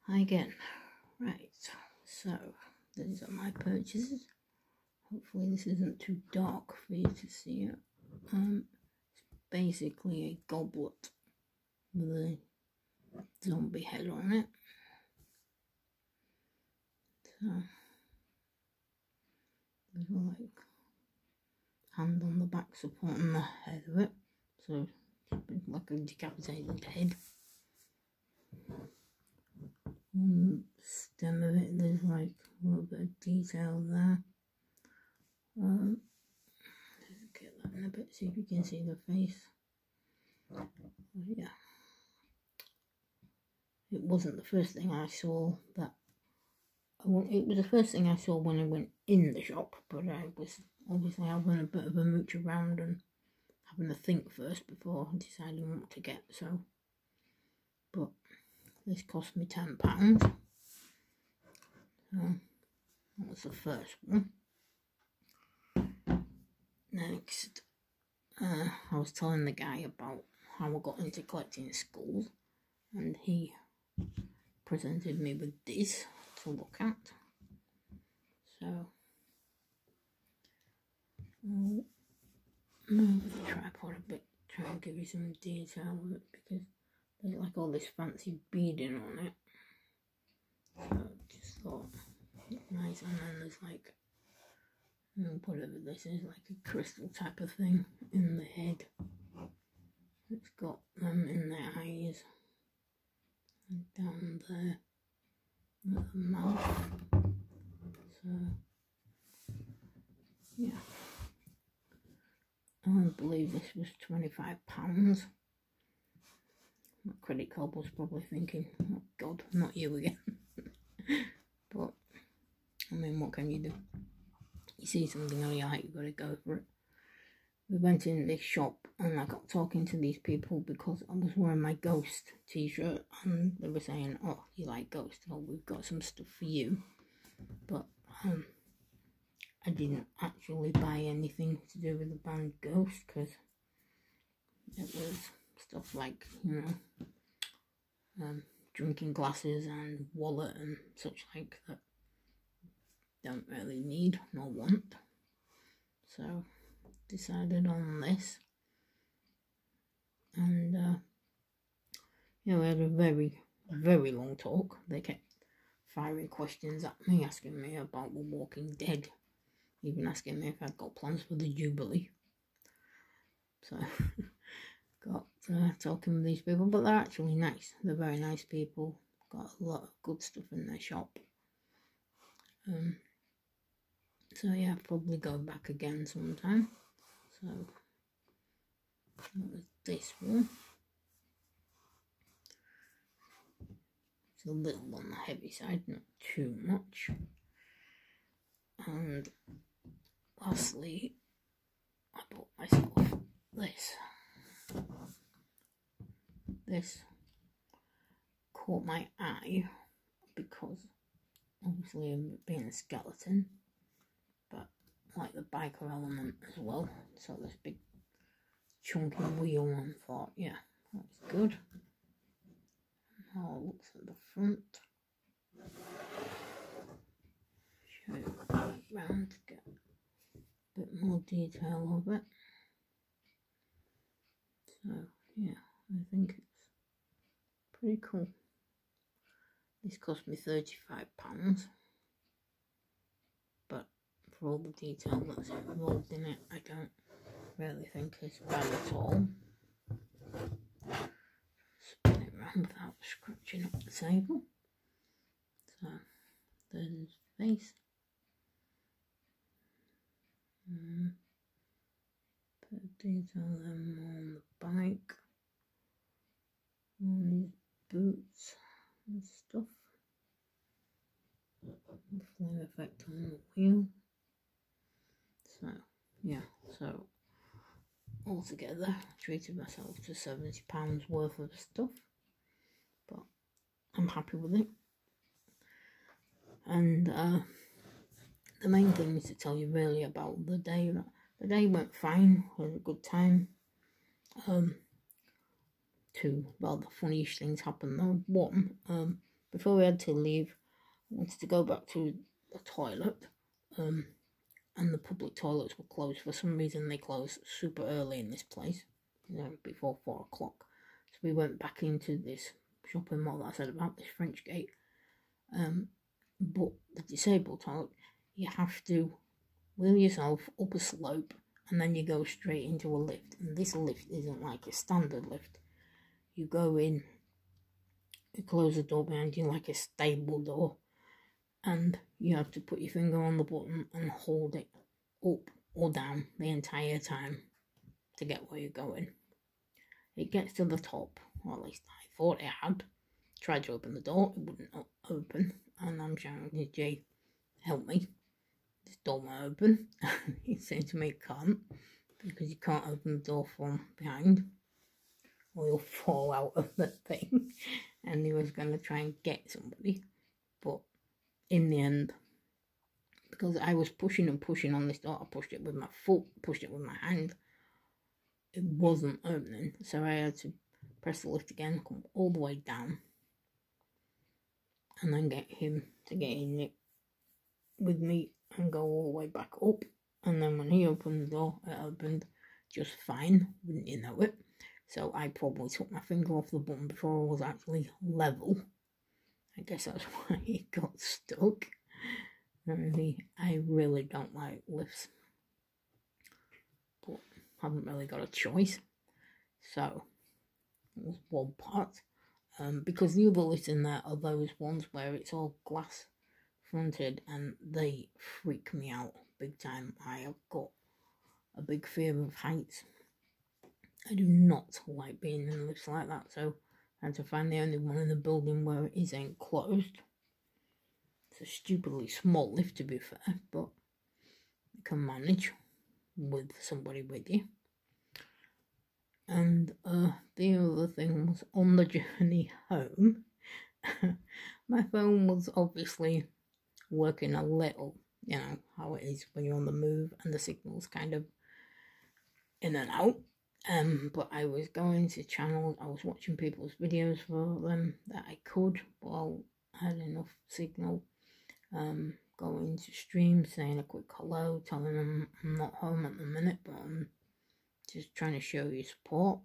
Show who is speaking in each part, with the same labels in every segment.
Speaker 1: Hi again. Right, so these are my purchases. Hopefully this isn't too dark for you to see it. It's basically a goblet with a zombie head on it. So there's a hand on the back supporting the head of it. So it's like a decapitated head. On the stem of it, there's like a little bit of detail there. Get that in a bit, see if you can see the face. Yeah, it wasn't the first thing I saw that. It was the first thing I saw when I went in the shop, but I was obviously having a bit of a mooch around and having to think first before deciding what to get. So, but this cost me £10. So that was the first one. Next, I was telling the guy about how I got into collecting skulls, and he presented me with this to look at. So I'll move the tripod a bit, try and give you some detail of it, because there's like all this fancy beading on it. So I just thought nice, and then there's like whatever this is, like a crystal type of thing in the head. It's got them in their eyes and down there at the mouth. So yeah, I believe this was £25. My credit card was probably thinking, oh God, not you again. But I mean, what can you do? You see something you like, you gotta go for it. We went in this shop and I got talking to these people because I was wearing my Ghost t-shirt, and they were saying, oh, you like Ghost? Oh, we've got some stuff for you. But I didn't actually buy anything to do with the band Ghost, because it was stuff like, you know, drinking glasses and wallet and such like that don't really need nor want. So decided on this, and you know, we had a very, very long talk. They kept firing questions at me, asking me about The Walking Dead, even asking me if I'd got plans for the Jubilee. So got talking with these people, but they're actually nice. They're very nice people. Got a lot of good stuff in their shop. So yeah, I'll probably go back again sometime. So that was this one. It's a little on the heavy side, not too much. And lastly, I bought myself this. This caught my eye because obviously of being a skeleton, but like the biker element as well. So this big chunky wheel, and thought, yeah, that's good. How it looks at the front. Show you round to get a bit more detail of it. So yeah, I think it's pretty cool. This cost me £35, but for all the detail that's involved in it, I don't really think it's bad at all. Spin it around without scratching up the table. So there's his face. Put detail then on the bike, on his boots and stuff. The flame effect on the wheel. So yeah, so altogether I treated myself to £70 worth of stuff, but I'm happy with it. And the main thing is to tell you really about the day. The day went fine, it was a good time. Two rather funny things happened though. One, before we had to leave, I wanted to go back to the toilet, and the public toilets were closed. For some reason, they closed super early in this place, before 4 o'clock. So we went back into this shopping mall that I said about, this French Gate. But the disabled toilet, you have to wheel yourself up a slope, and then you go straight into a lift. And this lift isn't like a standard lift. You go in, you close the door behind you like a stable door, and you have to put your finger on the button and hold it up or down the entire time to get where you're going. It gets to the top, or at least I thought it had. Tried to open the door, it wouldn't open, and I'm shouting to Jay, help me, this door won't open. He said to me, can't, because you can't open the door from behind, or you'll fall out of the thing. And he was going to try and get somebody, but in the end, because I was pushing and pushing on this door, I pushed it with my foot, pushed it with my hand, it wasn't opening, so I had to press the lift again, come all the way down, and then get him to get in it with me and go all the way back up. And then when he opened the door, it opened just fine, wouldn't you know it? So I probably took my finger off the button before I was actually level. I guess that's why it got stuck. I really don't like lifts, but haven't really got a choice. So it was one part. Because the other lifts in there are those ones where it's all glass fronted, and they freak me out big time. I have got a big fear of heights. I do not like being in lifts like that, so I had to find the only one in the building where it is enclosed. It's a stupidly small lift, to be fair, but you can manage with somebody with you. And the other thing was, on the journey home, my phone was obviously working a little, you know how it is when you're on the move and the signal's kind of in and out. But I was going to channels, I was watching people's videos for them that I could, but I had enough signal. Going to stream, saying a quick hello, telling them I'm not home at the minute, but I'm just trying to show you support,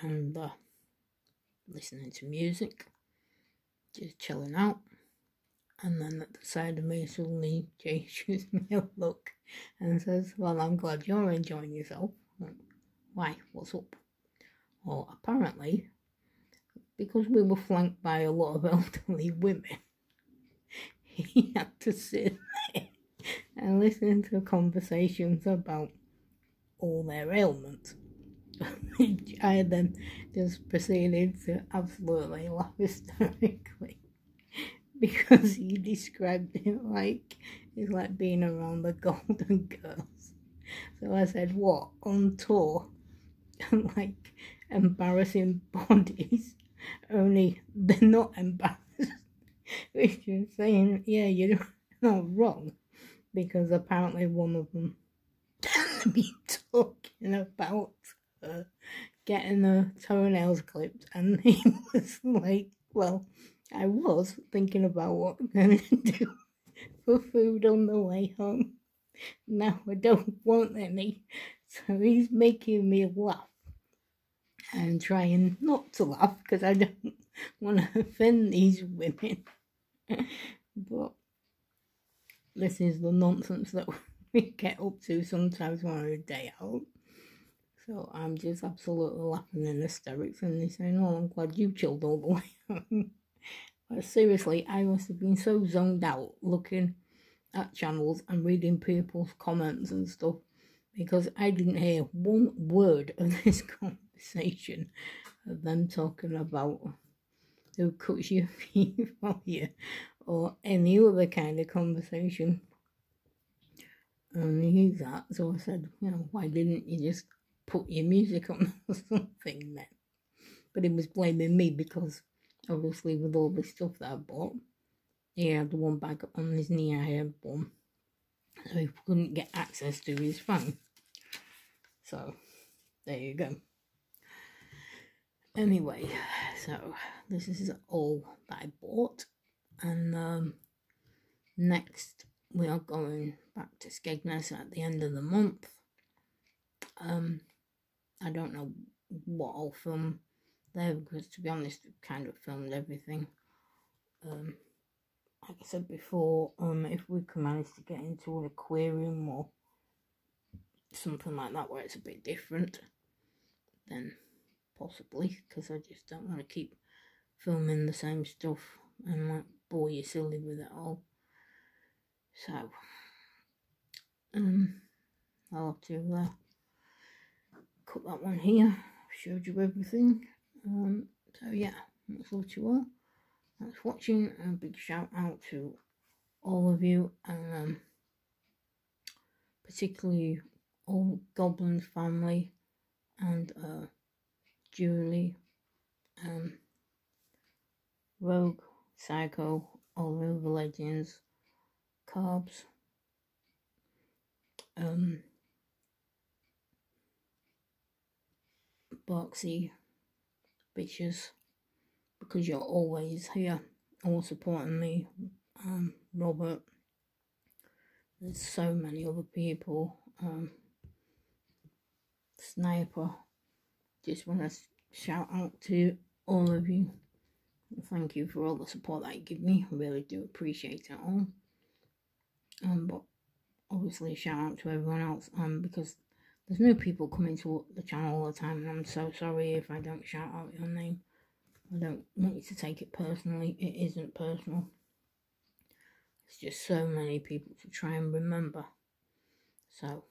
Speaker 1: and listening to music, just chilling out. And then at the side of me, suddenly Jay shoots me a look and says, well, I'm glad you're enjoying yourself. Like, why? What's up? Well, apparently, because we were flanked by a lot of elderly women, he had to sit there and listen to conversations about all their ailments. I then just proceeded to absolutely laugh hysterically, because he described it like it's like being around the Golden Girls. So I said, what, on tour? Like embarrassing bodies, only they're not embarrassed. Which is saying, yeah, you're not wrong, because apparently one of them be talking about getting her toenails clipped, and he was like, well, I was thinking about what I'm going to do for food on the way home. Now I don't want any. So he's making me laugh. I'm trying not to laugh because I don't want to offend these women. But this is the nonsense that we get up to sometimes when we're a day out. So I'm just absolutely laughing in hysterics, and they're saying, oh, I'm glad you chilled all the way home. But seriously, I must have been so zoned out looking at channels and reading people's comments and stuff, because I didn't hear one word of this conversation of them talking about who cuts your feet for you or any other kind of conversation. Only that. So I said, why didn't you just put your music on or something then? But he was blaming me because obviously with all the stuff that I bought, he had one bag on his knee, I had one, so he couldn't get access to his phone. So there you go. Anyway, so this is all that I bought, and next we are going back to Skegness at the end of the month. I don't know what I'll film there, because to be honest, I've kind of filmed everything. Like I said before, if we can manage to get into an aquarium or something like that where it's a bit different, then possibly, because I just don't want to keep filming the same stuff and like bore you silly with it all. So I'll have to cut that one here. I've showed you everything. So yeah, much love to you all. Thanks for watching, and a big shout out to all of you, and particularly all Goblin family, and Julie, Rogue, Psycho, all over the Legends, Carbs, Boxy, Bitches, because you're always here, all supporting me. Robert, there's so many other people, Sniper. Just want to shout out to all of you. Thank you for all the support that you give me. I really do appreciate it all. But obviously shout out to everyone else, because there's new people coming to the channel all the time, and I'm so sorry if I don't shout out your name. I don't want you to take it personally. It isn't personal. It's just so many people to try and remember. So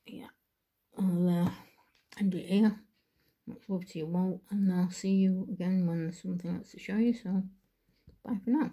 Speaker 1: yeah, I'll end it here. Much love to you all, and I'll see you again when there's something else to show you. So bye for now.